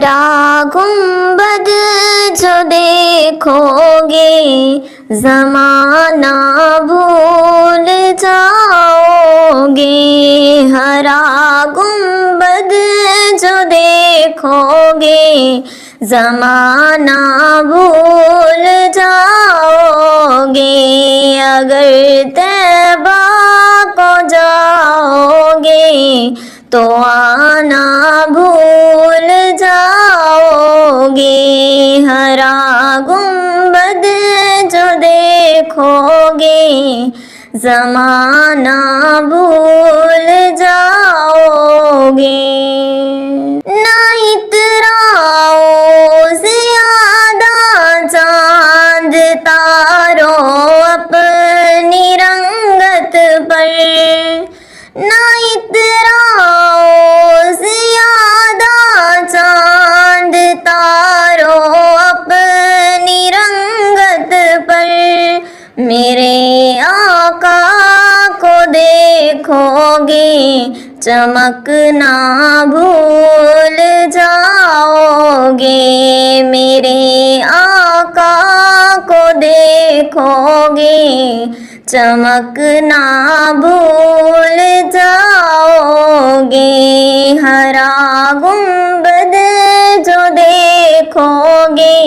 ہرا گنبد جو دیکھو گے زمانہ بھول جاؤ گے، ہرا گنبد جو دیکھو گے زمانہ بھول جاؤ گے، اگر طیبہ کو جاؤ گے تو آنا بھول جاؤ گے، ہرا گنبد جو دیکھو گے زمانہ بھول جاؤ گے۔ نہ اتراؤ زیادہ چاند تاروں اپنی رنگت پر، نہ اتراؤ زیادہ چاند تاروں اپنی رنگت پر، میرے آقا کو دیکھو گے چمکنا بھول جاؤ گے، میرے آقا کو دیکھو گے چمکنا بھول جاؤ گے، ہرا گنبد جو دیکھو گے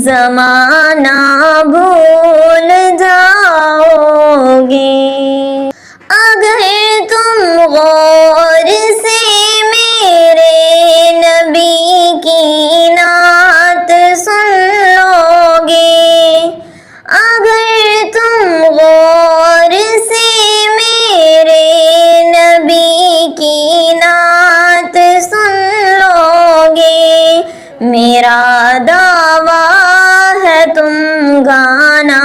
زمانہ بھول جاؤ گے۔ اگر تم غور سے میرے نبی کی نعت سن لو گے، اگر تم غور سے میرے نبی کی نعت سن لو گے، میرا دعویٰ ہے تم گانا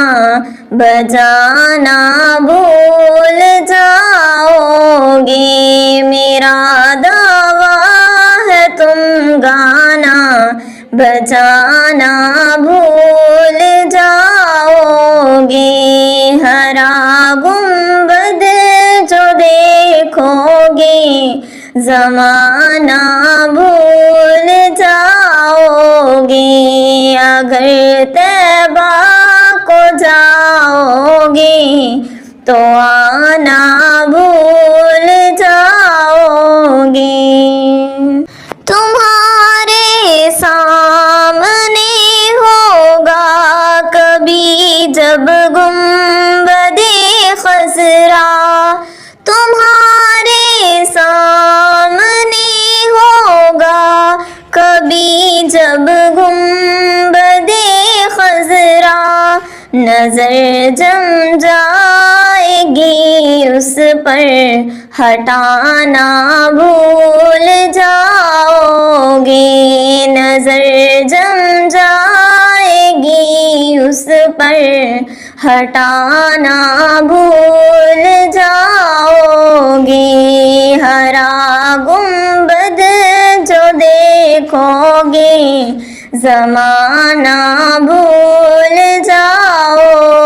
بجانا بھول جاؤ گے، میرا دعویٰ ہے تم گانا بجانا بھول جاؤ گے، ہرا گنبد جو دیکھو گے زمانہ بھول جاؤ گے، اگر طیبہ کو جاؤ گے تو آنا بھول جاؤ گے۔ تمہارے سامنے ہوگا کبھی جب گنبد خضرا، تمہارے سامنے ہوگا کبھی جب گنبد خضرا، نظر جم جائے گی اس پر ہٹانا بھول جاؤ گے، نظر جم جائے گی اس پر ہٹانا بھول جاؤ گے، ہرا گنبد جو دیکھو گے زمانہ بھول جاؤ